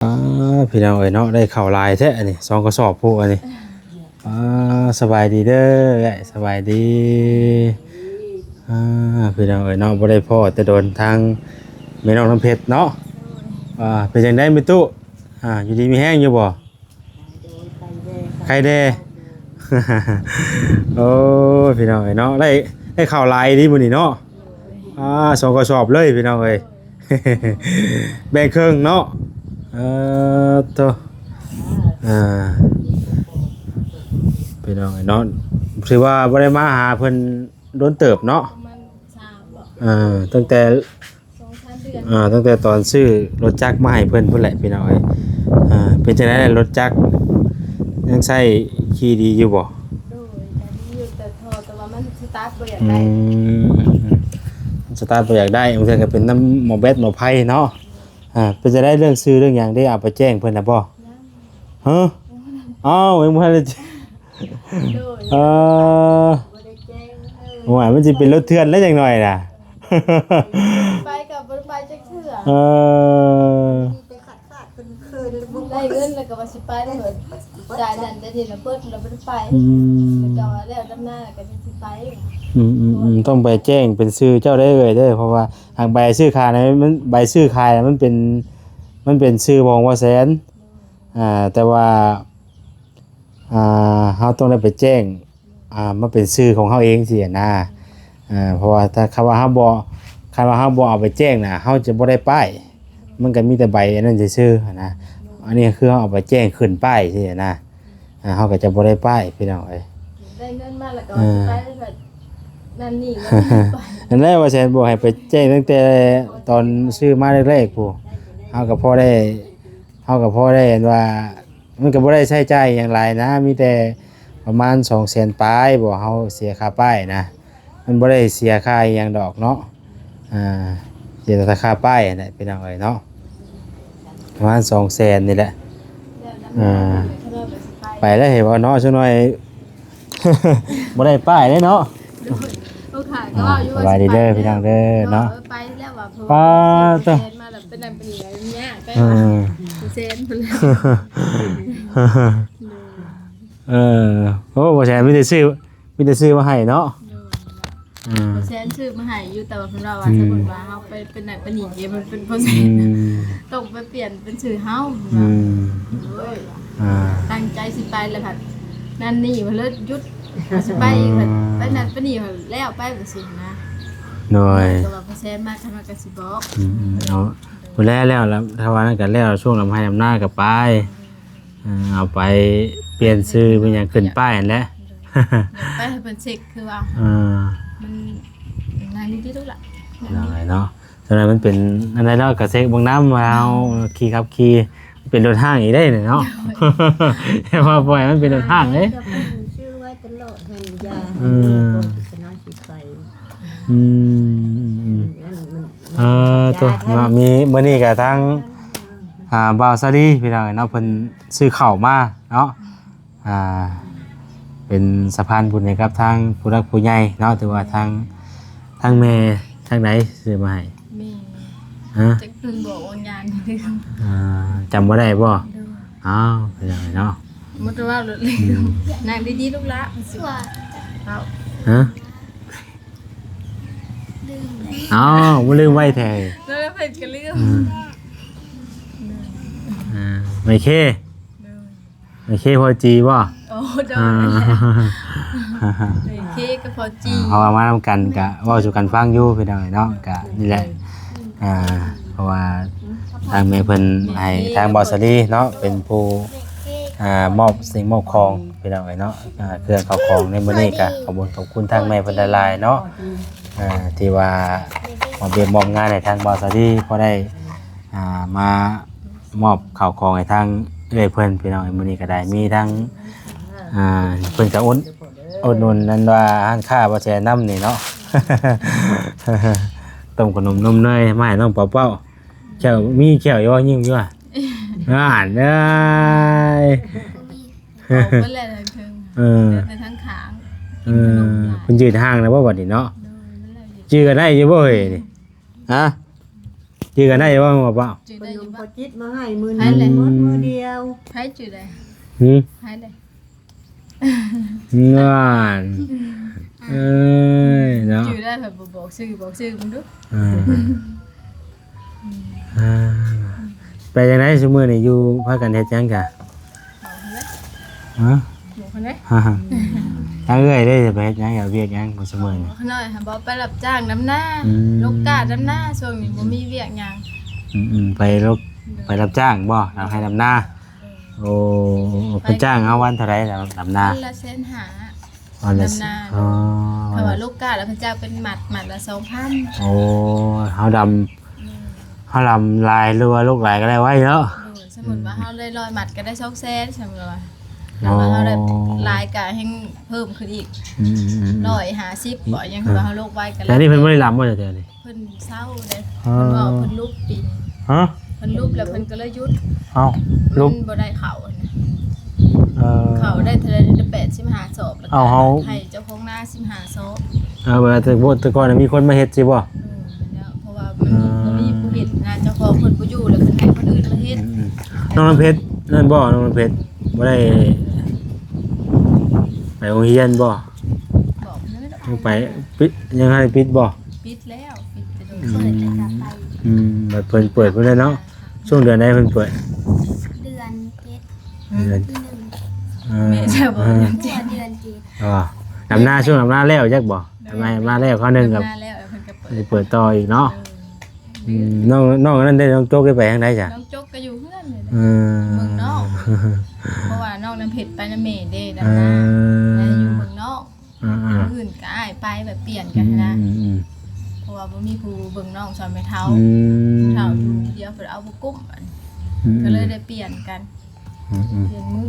พี่น้องเอ้ยเนาะได้ข้าวลายแท้อันนี้2กระสอบพูอันนี้สบายดีเด้อสบายดีพี่น้องเอ้ยเนาะบ่ได้พ้อแต่โดนทางแม่น้องน้ำเพชรเนาะเป็นจังได๋แม่ตู้อยู่ดีมีแห้งอยู่บ่ใครแด้ โอ้พี่น้องเอ้ยเนาะได้ข้าวลายดีมื้อนี้เนาะ2กระสอบเลยพี่น้องเอ้ย แบ่งครึ่งเนาะตัวพี่น้องไอ้เนาะถือว่าบ่ได้มาหาเพิ่นโดนเติบเนาะประมาณ3บ่ตั้งแต่2-3 เดือนตั้งแต่ตอนซื้อรถจักรมาให้เพิ่นพุ่นแหละพี่น้องเอ้ยเป็นจังได๋รถจักรยังใช้ขี่ดีอยู่บ่โดยแต่ดีอยู่แต่ท่อแต่ว่ามันสตาร์ทบ่อยากได้สตาร์ทบ่อยากได้บางเทื่อก็เป็นน้ำหมอแบตหมอไผเนาะเป็นจังได๋เรื่องซื้อเรื่องหยังได้เอาไปแจ้งเพิ่นน่ะบ่ฮะอ้าวยังบ่ทันได้ โดยเออบ่ได้แจ้งว่ามันสิเป็นรถเถื่อนแล้วจังหน่อยน่ะ ไปกับบ่ไปจักเทื่อเออไปขาดๆเพิ่นคืนได้เงินแล้วก็ว่าสิไปแล้วจ่ายนั่นได้ทีละเบิดแล้วบ่ได้ไปแล้วก็ว่าแล้วดำหน้าก็สิไปต้องไปแจ้งเป็นชื่อเจ้าได้เลยเด้อเพราะว่าทางใบซื้อขายมันใบซื้อขายมันเป็นชื่อของว่าแสนแต่ว่าเฮาต้องได้ไปแจ้งมันเป็นชื่อของเฮาเองสินะเพราะว่าถ้าคำว่าเฮาบ่เอาไปแจ้งน่ะเฮาจะบ่ได้ป้ายมันก็มีแต่ใบอันนั้นซื่อๆนะอันนี้คือเฮาเอาไปแจ้งขึ้นป้ายสินะเฮาก็จะบ่ได้ป้ายพี่น้องเอ้ยได้เงินมาแล้วก็ไปแล้วนั่นนี่ก็ไปนั่นแหละว่าแสนบอกให้ไปแจ้งตั้งแต่ตอนซื้อมาแรกๆพู้เฮาก็พอได้เห็นว่ามันก็บ่ได้ใช้จ่ายอย่างไรนะมีแต่ประมาณ 200,000 ปลายบ่เฮาเสียค่าป้ายนะมันบ่ได้เสียค่าอีหยังดอกเนาะเสียแต่ค่าป้ายนั่นแหละพี่น้องเอ้ยเนาะประมาณ 200,000 นี่แหละไปแล้วเห็นว่าเนาะจักหน่อย บ่ได้ป้ายเด้เนาะลูกค้าก็ว่าอยู่ว่าสบายดีเด้อพี่น้องเด้อเนาะไปแล้วว่าป้าตัวมาแบบเป็นนั่นเป็นนี่อะไรเงี้ยไปว่าเซนเพิ่นแล้วโอ้บ่ใช่มีแต่ซื้อมาให้เนาะเซนชื่อมาให้อยู่แต่ว่าเพิ่นว่าสมมุติว่าเฮาไปเป็นนั่นเป็นนี่มันเป็นเปอร์เซ็นต์ต้องไปเปลี่ยนเป็นชื่อเฮาตั้งใจสิไปแล้วค่ะนั่นนี่ว่าเลิศยุดสิไปไปนั่นไปนี่แล้วไปบ่สินะหน่อยก็ว่าเปอร์เซ็นต์มาทำมาก็สิบอกเอาพุ่นแล้วถ้าว่านั้นก็แล้วช่วงลำไห้ลำหน้าก็ไปเอาไปเปลี่ยนชื่อเป็นหยังขึ้นป้ายนั่นแหละไปให้เพิ่นเช็คคือว่ามันนายนี่ทุกล่ะเนาะฉะนั้นมันเป็นอันนั้นเนาะก็เช็คเบิ่งน้ำเอาขี่เป็นรถห้างอีกได้เนาะแต่ว่าปล่อยมันเป็นรถห้างเด้ชื่อไว้ตลอดให้ยาชนะสิไปตัวมีมื้อนี้ก็ทั้งบ่าวซาดีพี่น้องเนาะเพิ่นซื้อข้าวมาเนาะเป็นสะพานบุญให้กับทางผู้รักผู้ใหญ่เนาะถือว่าทางแม่ทางไหนซื้อมาให้แม่จักเพิ่นบอกว่างานจำบ่ได้บ่อ้าวพี่น้องเนาะบ่ต้องว่ารถเลยนางดีๆลูกละสิว่าฮะบ่ลืมไว้แท้แล้วเพิ่นก็ลืมไม่เคพอจีบ่โอ้ดเคก็พอจีเพราะว่ามานำกันก็เว้าสู่กันฟังอยู่พี่น้องเนาะก็นี่แหละเพราะว่าทางแม่เพิ่นให้ทางบอสลีเนาะเป็นผู้มอบสิ่งมอบของพี่น้องเนาะเครื่องเข้าของในมื้อนี้ก็ขอบคุณทางแม่เพิ่นหลายๆเนาะที่ว่ามอบงานให้ทางบอสลีพอได้มามอบข้าวของให้ทางเอื้อยเพิ่นพี่น้องมื้อนี้ก็ได้มีทั้งเพิ่นก็อุดหนุนนั่นว่าร้านค้าบ่แช่น้ำนี่เนาะ ต้มขนมนมเนยมาให้น้องเป้าๆแก้วมีแก้วอยู่ยิ่งอยู่อ่านได้เพิ่นแหละไปทั้งขางเพิ่นยืนห่างนะบ่บัดนี้เนาะจื้อกันได้อยู่บ่เฮ้ยนี่ฮะ ชื่อกันได้บ่บ่เปล่า จื้อ ข ได้ น อยู่ ม บ่ พอจิตมาให้มือ ให้ นี้ เลย หมดมือเดียว ไผจื้อได้ หืม ไผได้ งานเอ้ยเนาะ จื้อได้แบบบ่บอกชื่อมึงดู อ่าอ่าไปจังได๋ซุมื้อนี้อยู่พากันเฮ็ดหยังกะ เอาเด้อ ฮะ หมูคนได้ ฮ่าถ้าเอ้ยได้จะไปเฮ็ดหยังอย่าเวียกหยังบ่ซุมื้อนี้ ขน้อยค่ะบ่ไปรับจ้างน้ำหน้า อืม ลูกกาดน้ำหน้าช่วงนี้บ่มีเวียกหยัง ไปรับจ้างบ่ทำให้ดำนาโอ้เพิ่นจ้างเอาวันเท่าไหร่แล้วดำนา วันละ150,000 วันละ ดำนา อ๋อ เพราะว่าลูกกาแล้วพระเจ้าเป็นหมัดละ 2,000 โอ้เฮาดำลายหรือว่าลูกหลายก็ได้ไว้เนาะ สมมุติว่าเฮาได้100หมัดก็ได้200,000สมมุติว่าแล้วว่าเฮาได้ลายก็ให้เพิ่มขึ้นอีก อืม 150บ่ยังคือว่าเฮาลูกไว้ก็ แต่นี่เพิ่นบ่ได้ลำบ่จ้ะเดี๋ยวนี้ เพิ่นเศร้าเด้ อ๋อ เพิ่นว่าเพิ่นลูกปีน ฮะ เพิ่นลูกแล้วเพิ่นก็เลยหยุด เอ้าลูก มันบ่ได้เข้านะ เขา เขาได้เท่าไหร่ได้85ศพแล้ว เอาเฮา ให้เจ้าของหน้า15ศพ เวลาแต่ก่อนมีคนมาเฮ็ดสิบ่ แล้วเพราะว่ามันบ่มีผู้เฮ็ดนะเจ้าของเพิ่นบ่อยู่แล้วเพิ่นให้คนอื่นมาเฮ็ด น้องน้ำเพชรนั่นบ่น้องน้ำเพชรบ่ได้ไปโรงเรียนบ่ บอกเพิ่นไม่ได้ ยังไปปิดยังให้ปิดบ่ ปิดแล้วปิดไปโดย เปิดจะกลับไป แบบเพิ่นเปิดเพิ่นเลยเนาะช่วงเดือนใดเพิ่นเปิด เดือนเจ็ด เดือน ที่หนึ่ง แม่จะบอกยัง เดือนเจ็ด อ๋อดำหน้าช่วงดำหน้าแล้วจักบ่ดำหน้าแล้วข้อหนึงกับ มาแล้วเพิ่นก็เปิด ไปเปิดต่ออีกเนาะน้องนั้นได้น้องโจ๊กได้ไปทางใดจ้ะ น้องจกก็อยู่เฮือนเลย เออ เมืองนอก เพราะว่าน้องน้ำเผ็ดไปน้ำเมเด้ เอ ดำนา อ แล้วอยู่เมืองนอก อ่า อื่นก็อ้ายไปแบบเปลี่ยน ๆ กันนะ อืม เพราะว่าบ่มีผู้เบิ่งน้องสอนไปเท้า อืม เท้าอยู่เดียวเพิ่นเอาบ่กุ้มอันก็เลยได้เปลี่ยนกันเปลี่ยนมือ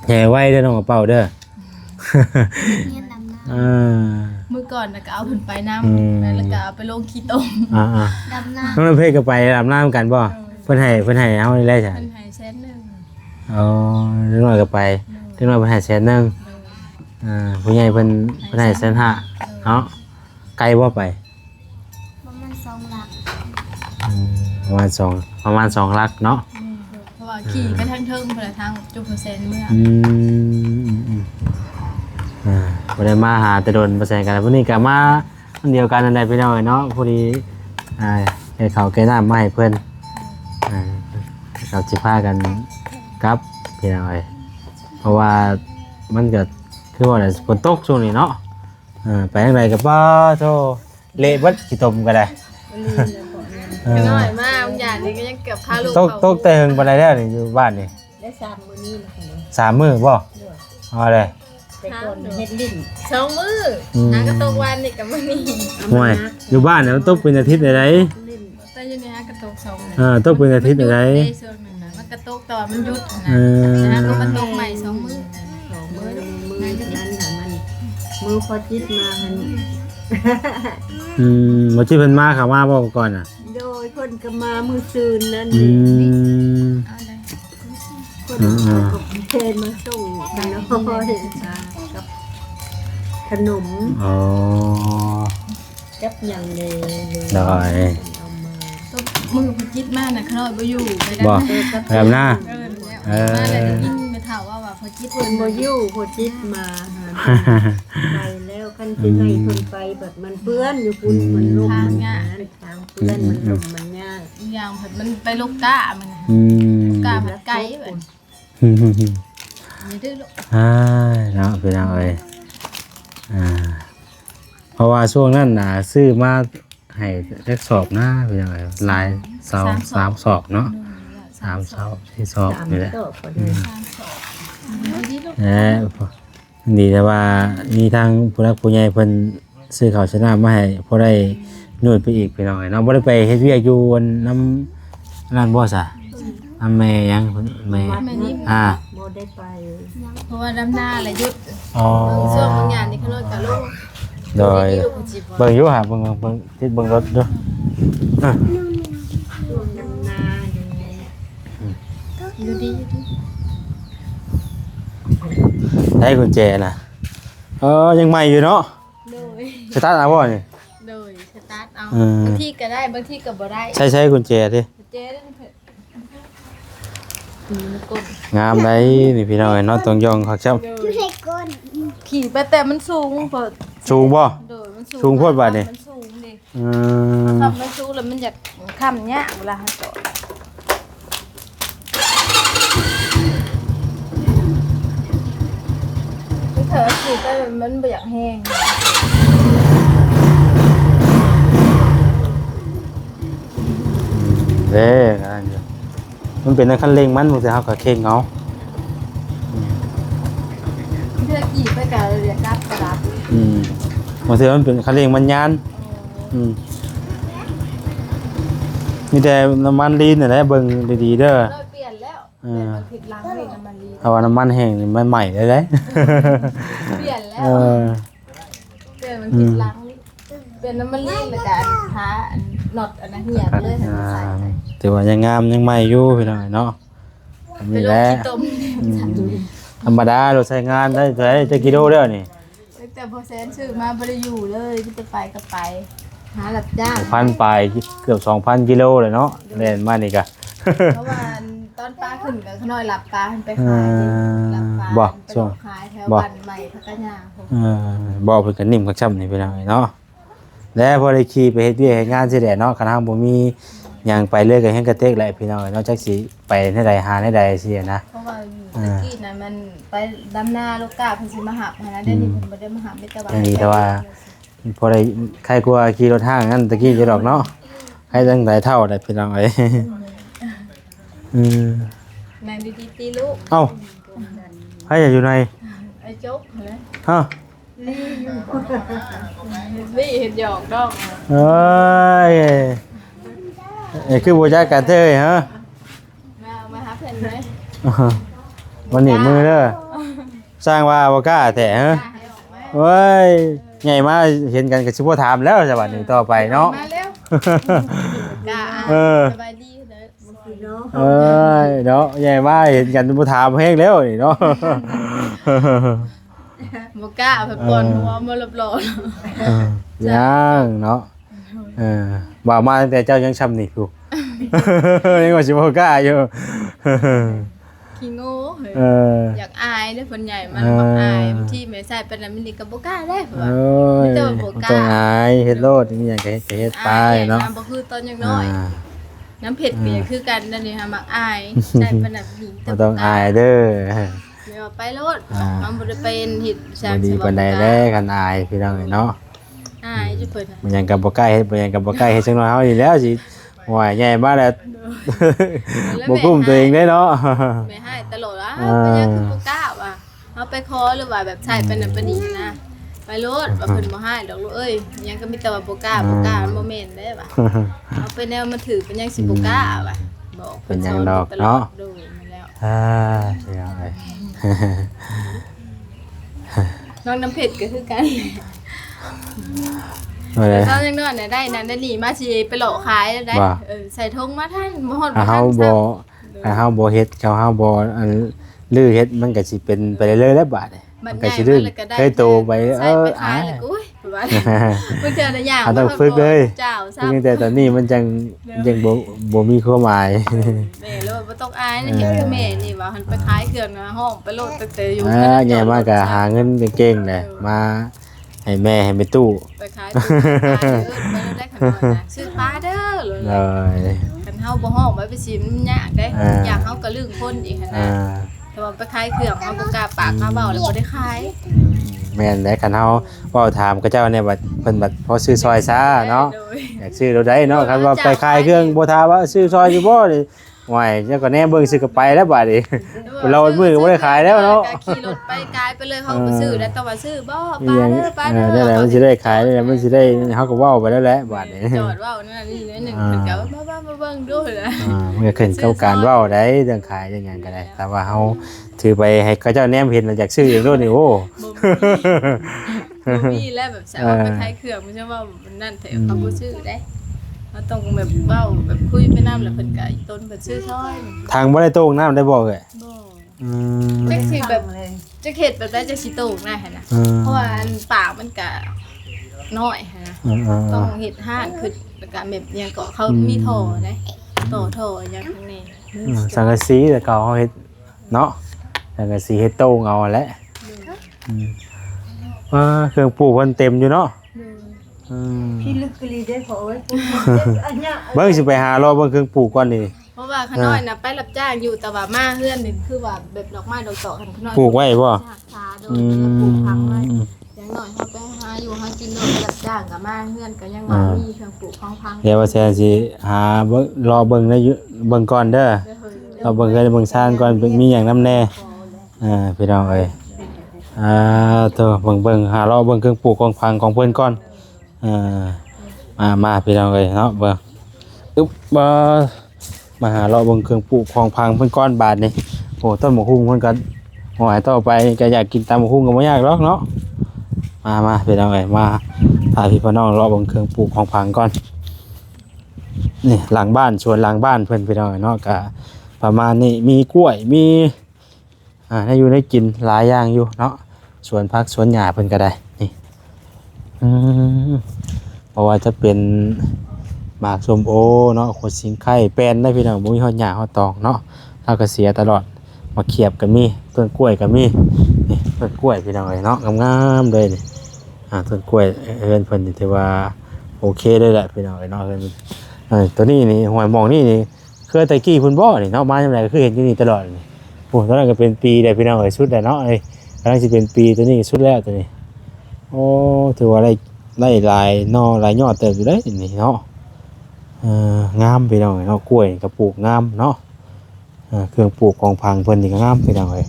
แห่ไว้เด้อน้องกระเป๋าเด้อ เงี้ยนำหน้า อ่า มื้อก่อนน่ะก็เอาเพิ่นไปน อืม ำแล้วก็เอาไปลงขี้ต้ม อ่า ดำหน้า ๆน้องน้ำเพชรก็ไปดำน้ำกันบ่เพิ่นให้เฮาได้จ้ะ เพิ่นให้แสนหนึง อ๋อเรื่องน้อยก็ไปเรื่องน้อยเพิ่นให้แสนหนึงผู้ใหญ่เพิ่นให้แสนห้าเนาะไกลบ่ไป ประมาณ2 หลัก ประมาณ2ลักเนาะ เพราะว่าขี่ไปทางเทิงเพิ่นละทางจุเปอร์เซ็นต์เมื่อ บ่ได้มาหาแต่โดนประแสกันพุ่นนี้ก็มาอันเดียวกันนั่นแหละพี่น้องเนาะพอดีแก่ข้าวแก่น้ำมาให้เพิ่นเราสิพากันกลับพี่น้องเอ้ยเพราะว่ามันก็คือว่าฝนตกช่วงนี้เนาะไปทางใดก็บ่โทเละเบิดขี้ตมก็ได้ ก็น้อยมากบางอย่างนี่ก็ยังเกือบพาลูก ตกแต่หึงปานใดแล้วนี่อยู่บ้านนี่ ได้3 มื้อนี้นะคะเนี่ย 3 มื้อบ่เอาเลย แต่ก่อนเฮ็ดลิ้น 2มื้อหากระตกวันนี่ก็มื้อนี้ ห่วยอยู่บ้านเนี่ยมันตกเป็นอาทิตย์ได้ ลิ้น แต่อยู่ในหากระตก2มื้อ ตกเป็นอาทิตย์ได้ ช่วงนึงนะมันกระตกต่อมันหยุด เอ นะ อ ก็มาตกใหม่2มื้อ 2 มื้อนั้นน่ะมันมือพอจิตมาหัน บ่ที่เพิ่นมาเข้ามาบ่ก่อนน่ะ โดยเพิ่นก็มามื้อซืนนั้น อืม เอาเลย เพิ่นเอากับเพนมาส่งกันเนาะกับขนม อ๋อ กับหยังเลย ได้ เอามา ตกมือพจิตมากน่ะขน้อยบ่อยู่ไปได้ บ่แบบหน้า เออมาแล้วได้ยินไปถามว่าพจิต เพิ่นบ่อยู่พอจิตมาหาไปแล้วคันสิให้เพิ่นไปแบบมันเปื้อนอยู่คุณมันลมมันทางเปื้อนมันลมมันยาก อย่างเพิ่นมันไปลูกก้ามันน่ะ อืม ก้าผัดไก่แบบอย่าดื้อลูก เนาะพี่น้องเอ้ยเพราะว่าช่วงนั้นน่ะซื้อมาให้จักสอบนะพี่น้องเอ้ยหลาย3สอบเนาะ3สอบ4สอบ ตาม นี่แหละ โต๊ะก็ได้ ดีลูก ดีแต่ว่ามีทางผู้รักผู้ใหญ่เพิ่นซื้อข้าวชนะมาให้พอได้หน่วยไปอีกพี่น้องเอ้ยเนาะบ่ได้ไปเฮ็ดเวียกอยู่น้ำนั่นบ่ซะน้ำแม่ยังแม่ แม่นี่ บ่ได้ไป เพราะว่าดำหน้าแหละหยุด อ๋อ ช่วงบางอย่างนี่ขน้อยกับลูก โดย ลูกจิบ เบิ่งอยู่หาเบิ่งติดเบิ่งรถเด้อ ช่วงดำนาอยู่ อยู่ดี ได้กุญแจน่ะยังใหม่อยู่เนาะ โดย สตาร์ทเอาบ่นี่ โดยสตาร์ทเอา บางทีก็ได้บางทีก็บ่ได้ ใช้กุญแจดิ เจ๊นั่นเถอะมันกด งามได้นี่พี่น้องเนาะต้องย่องคักจ้ำ ขี่ไปแต่มันสูงพอ สูงบ่ โดยมันสูง สูงโพดบาดนี่ มันสูงดิ อืม ขับมันสูงแล้วมันอยากข้ามยากเวลาจอดไม่เถอะขี่ไปมันบ่อยากแห้ง เด้อันนี้มันเป็นคันเร่งมันบ่สิเฮาก็เข่งเอา เพื่อขี่ไปกับเรียกรับกระดับบ างทีมันเป็นคันเร่งมันยานมีแต่น้ำมันลีนนี่แหละเบิ่งดีๆเด้อ เราเปลี่ยนแล้วเปลี่ยนมันผิดล้างเลยน้ำมันลี ถ้าว่าน้ำมันแห้งนี่มันใหม่ได้เด้ เปลี่ยนแล้ว เออ เปลี่ยนมันผิดล้างนี่เปลี่ยนน้ำมันลีแล้วก็ท้าน็อตอันนั้นเหี่ยไปเลยให้มันใส่ แต่ว่ายังงามยังใหม่อยู่พี่น้องเนาะ ไป นี่ ล แห ง ละ ขี้ต้ม ธรรมดาเราใช้งานได้จะกิโลเด้อนี่ แต่พอแซนชื่อมาบ่ได้อยู่เลยที่จะไปก็ไป หาหลับจ้าง พันปลายเกือบ 2,000 กิโลเลยเนาะเล่นมานี่ก็ เพราะว่าตอนป้าขึ้นกับขน้อยหลับปลาไปขายหลับปลา บ่ ไป ช่วง ขายแถว บ่ บ้านใหม่พัทยาผม บ่เพิ่นก็นิ่มคักช่ำนี่พี่น้องเนาะแล้วพอได้ขี่ไปเฮ็ดเวียกเฮ็ดงานสิแหละเนาะคันเฮาบ่มีหยังไปเรื่อยก็เฮ็ดกระเตกแหละพี่น้องเนาะจักสิไปในใดหาในใดสินะ เพราะว่าอยู่ตะกี้น่ะมันไปดำนาลูกกาเพิ่นสิมาหับหั้นนะเดี๋ยวนี้เพิ่นบ่ได้มาหับมีแต่ว่า อย่างนี้แต่ว่า พอได้ใครกลัวขี่รถห้างงั้นตะกี้จะดอกเนาะใครจังไดเท่าได้พี่น้องเอ้ย นางดีๆตีลูก เอ้าใครอยู่ใน ไอ้จ๊กเลย ฮะ นี่เห็นหยอกดอก เอ้ยคือบ่จักกันเด้อฮะ มาหาเพิ่นเลย วันนี้มือเด้อสร้างว่าบ่กล้าแท้ฮะ ให้ออกมา เว้ยใหญ่มาเห็นกันก็สิบ่ถามแล้วจังหวะนี้ต่อไปเนาะ มาเร็วกา เออ สบายดีเด้อ เนาะ เอ้ยเนาะใหญ่มาเห็นกันบ่ถามแฮงแล้วนี่เนาะ บ่กล้าเพิ่นปอนหัวมาเรียบร้อย ยังเนาะว่ามาตั้งแต่เจ้ายังช้ำนี่กู ยังว่าสิบ่กล้าอยู่ ขี้โง่เฮ้ย เออ อยากอายเด้อเพิ่นใหญ่มันบ่อายบางทีแม่ใส่ปานนั้นมันนี่ก็บ่กล้าได้เพิ่น เอ ว่า ้ย มีแต่ว่าบ่กล้า ต้องอายเฮ็ดโลดมีหยังก็เฮ็ดไปเนาะ อายบ่คือตอนยังน้อยน้ำเผ็ดก็ยังคือกันนั่นนี่ค่ะมักอายใส่ปานนั้นนี่ บ่ต้องอายเด้อ ไม่ว่าไปโลดมันบ่ได้เป็นเฮ็ด บ่ดีปานใดแลกันอายพี่น้องเนาะ อายจุเพิ่น มันยังก็บ่ใกล้เฮ็ดบ่ยังก็บ่ใกล้เฮ็ดจังน้อยเฮานี่แล้วสิโอ้ยใหญ่มาแล้ว บ่กุ้มตัวเองได้เนาะ ไม่ให้ตลอดว่าไปยังคือบ่กล้าว่ะเอาไปขอหรือว่าแบบใส่ปานนั้นปานนี้นะไปโลดว่าเพิ่นบ่ให้ดอกลูกเอ้ยยังก็มีแต่ว่าบ่กล้ามันบ่แม่นเด้ว่ะเอาไปแนวมาถือเป็นยังสิบ่กล้าว่ะบอก เป็นหยังดอกเนาะ ดูมาแล้ว เสียงเอ้ย น้องน้ำเผ็ดก็คือกัน บ่ได้ ตอนยังน้อยเนี่ยได้นั่นได้นี่มาสิไปหลอกขายได้ ว่า ใส่ธงมาท่านบ่ฮอด ถ้า บ่ เฮา ทัน บ่ถ้าเฮาบ่เฮ็ดเขาเฮาบ่อันลื้อเฮ็ดมันก็สิเป็นไปเรื่อยๆแล้วบาดนี่ มั มัน น ให ก็ ญ่ สิลื่น แล้วก็ได้ เคยโตไป ใส่ไปขายแล้วก็อุ้ยว่าเพิ่นเจอได้อย่าง ต้องฝึกเลย เจ้าซั เพียงแต่ตอนนี้มันจังยังบ่มีความหมาย แม่แล้วบ่ต้องอายนะเห็นคือแม่นี่ว่าหันไปขายเครื่องนะห้องไปโลดตั้งแต่อยู่ ใหญ่มากก็หาเงินเก่งๆแหละมาให้แม่ให้แม่ตู้ ไปขายตู้ไปได้ขนาดนะซื้อปลาเด้อเลย เลย คันเฮาบ่ห้องไว้ไปสิมันยากเด้ อยากเฮาก็ลืมคนอีกหั่น อ่า นะแต่ว่าไปขายเครื่องเฮาบ่กล้าปากกล้าเว้าแล้วบ่ได้ขาย แม่นแล้วคันเฮาเว้าถามเขาเจ้าเนี่ยว่าเพิ่นบัดพอซื้อซอยซะเนาะ โดย อยากซื้อเราได้เนาะคันว่าไปขายเครื่องบ่ถามว่าซื้อซอยอยู่บ่นี่ห่วยเจ้าก็แน่เบิ่งซื้อก็ไปแล้วบาดนี้ เรามื้อก็บ่ได้ขายแล้วเนาะ ก็ขี่รถไปกายไปเลยเขาบ่ซื้อแล้วแต่ว่าซื้อบ่ อี ปลา หยัง เด้อปลาเด้อ นั่นแหละมันสิได้ขายนั่นแหละมันสิได้เฮาก็เว้าไปแล้วแหละบาดนี้ จอดเว้านั่นนี่หนึงเพิ่นก็มาเบิ่งดูเลย มันก็ขึ้นกับการเว้าได้เรื่องขายเรื่องหยังก็ได้แต่ว่าเฮาถือไปให้เขาเจ้าแนมเห็นแล้วอยากซื้ออย่างโน้นนี่โอ้ บ่มีแล้วแบบสาวไปขายเครื่องไม่ใช่ว่ามันนั่นแต่เขาบ่ซื้อได้เราต้องแบบเว้าแบบคุยไปนำแล้วเพิ่นก็อีต้นเพิ่นซื้อซอย ทางบ่ได้โต้งน้ำได้บ่เอ้ย บ่ อืม จักสิแบบจะเฮ็ดแบบได้จักสิโตกได้หั่นน่ะ อืม เพราะว่าปากมันก็ น้อยฮะ ต้องเฮ็ดห้านคือการแบบหยังก็เขามีท่อได้ท่อหยังข้างใน สังกะสีแต่เก่าเขาเฮ็ดเนาะสังกะสีเฮ็ดโต้งเอาแหละเครื่องปลูกเพิ่นเต็มอยู่เนาะ พี่ลึกกะลีได้ขอไว้อันเนี้ย เบิ่งสิไปหารอเบิ่งเครื่องปลูกก่อนนี่ เพราะว่าข้างน้อยน่ะไปรับจ้างอยู่แต่ว่ามาเฮือนนี่คือว่าแบบดอกไม้ดอกตอกข้างน้อย ปลูกไว้บ่ ชาโดนปลูกพังไว้อย่างน้อยเฮาไปหาอยู่หากินโดนรับจ้างก็มาเฮือนก็ยังว่ามีเครื่องปลูกของพัง เดี๋ยวว่าแซนสิหาเบิ่งรอเบิ่งได้อยู่เบิ่งก่อนเด้อเราเบิ่งกันเบิ่งสร้างก่อนมีหยังนำแน่พี่น้องเอ้ยตัวเบิ่งหารอเบิ่งเครื่องปลูกของพังของเพิ่นก่อนมาพี่น้องเอ้ยเนาะเบิ่งอึ๊บมาหารอเบิ่งเครื่องปลูกของพังเพิ่นก่อนบาดนี่โอ้ต้นหมกฮุ้งเพิ่นก็หอยต่อไปก็อยากกินตามหมกฮุ้งก็บ่ยากหรอกเนาะมาพี่น้องเอ้ยมาพาพี่น้องรอเบิ่งเครื่องปลูกของพังก่อนนี่หลังบ้านสวนหลังบ้านเพิ่นพี่น้องเนาะก็ประมาณนี้มีกล้วยมีได้อยู่ได้กินหลายอย่างอยู่เนาะสวนผักสวนหญ้าเพิ่นก็ได้นี่เพราะว่าจะเป็นหมากส้มโอเนาะขวดสิงไข่แป้นได้พี่น้องบ่มีฮอดหญ้าฮอดตองเนาะเราก็เสียตลอดมาเขียบก็มีต้นกล้วยก็มีนี่ต้นกล้วยพี่น้องเอ้ยเนาะงามๆเลยนี่ต้นกล้วยเอิ้นเพิ่นนี่ถือว่าโอเคเลยแหละพี่น้องเอ้ยเนาะตัวนี้นี่หอยหมองนี่เคยตะกี้เพิ่นบ่นี่เนาะมาจังไดก็คือเห็นอยู่นี่ตลอดนี่โอ้ตอนนั้นก็เป็นปีได้พี่น้องเอ้ยสุดแล้วเนาะกำลังสิเป็นปีตัวนี้สุดแล้วตัวนี้โอ้ถือว่าได้หลายหน่อหลายยอดเติบอยู่เด้นี่เนาะงามพี่น้องเนาะกล้วยก็ปลูกงามเนาะเครื่องปลูกของพังเพิ่นนี่ก็งามพี่น้องเอ้ย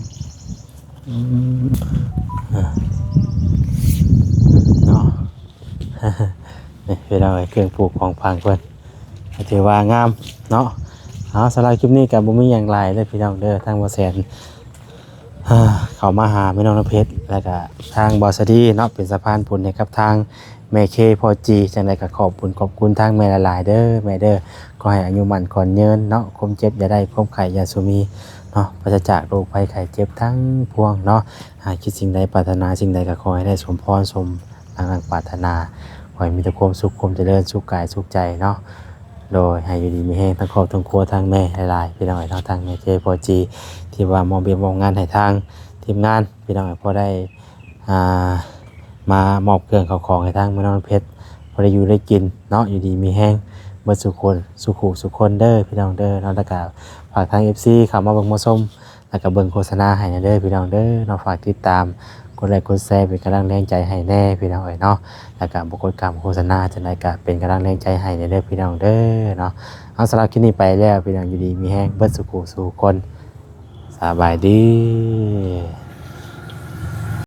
เนาะนี่พี่น้องเอ้ยเครื่องปลูกของพังเพิ่นถือว่างามเนาะสำหรับคลิปนี้ก็บ่มีหยังหลายเลยพี่น้องเด้อทางบ่แสนเข้ามาหาพี่น้องน้ำเพชรแล้วก็ทางบอสดีเนาะเป็นสะพานบุญให้กับทางแม่เคพอจีจังได๋ก็ขอบคุณทางแม่หลายๆเด้อแม่เด้อขอให้อายุมั่นขวัญยืนเนาะความเจ็บอย่าได้ความไข้อย่าสุมีเนาะปราศจากโรคภัยไข้เจ็บทั้งพวงเนาะหากคิดสิ่งใดปรารถนาสิ่งใดก็ขอให้ได้สมพรสมดังปรารถนาขอให้มีแต่ความสุขความเจริญสุขกายสุขใจเนาะโดยให้อยู่ดีมีแห้งทั้งครอบทั้งครัวทั้งแม่หลายๆพี่น้องเนาะทางแม่เคพอจีที่ว่ามองเบียมองงานให้ทางทีมงานพี่น้องพอได้มามอบเครื่องข้าวของให้ทางแม่น้องเพชรพอได้อยู่ได้กินเนาะอยู่ดีมีแห้งเบิดสุคนเด้อพี่น้องเด้อเนาะแล้วก็ฝากทาง FC เข้ามาเบิ่งมาชมแล้วก็เบิ่งโฆษณาให้เด้อพี่น้องเด้อเนาะฝากติดตามกดไลค์กดแชร์เป็นกำลังแรงใจให้แน่พี่น้องเนาะแล้วก็บ่กดกรรมโฆษณาจังได๋ก็เป็นกำลังแรงใจให้เด้อพี่น้องเด้อเนาะเอาสำหรับคลิปนี้ไปแล้วพี่น้องอยู่ดีมีแห้งเบิดสุคนสบายดี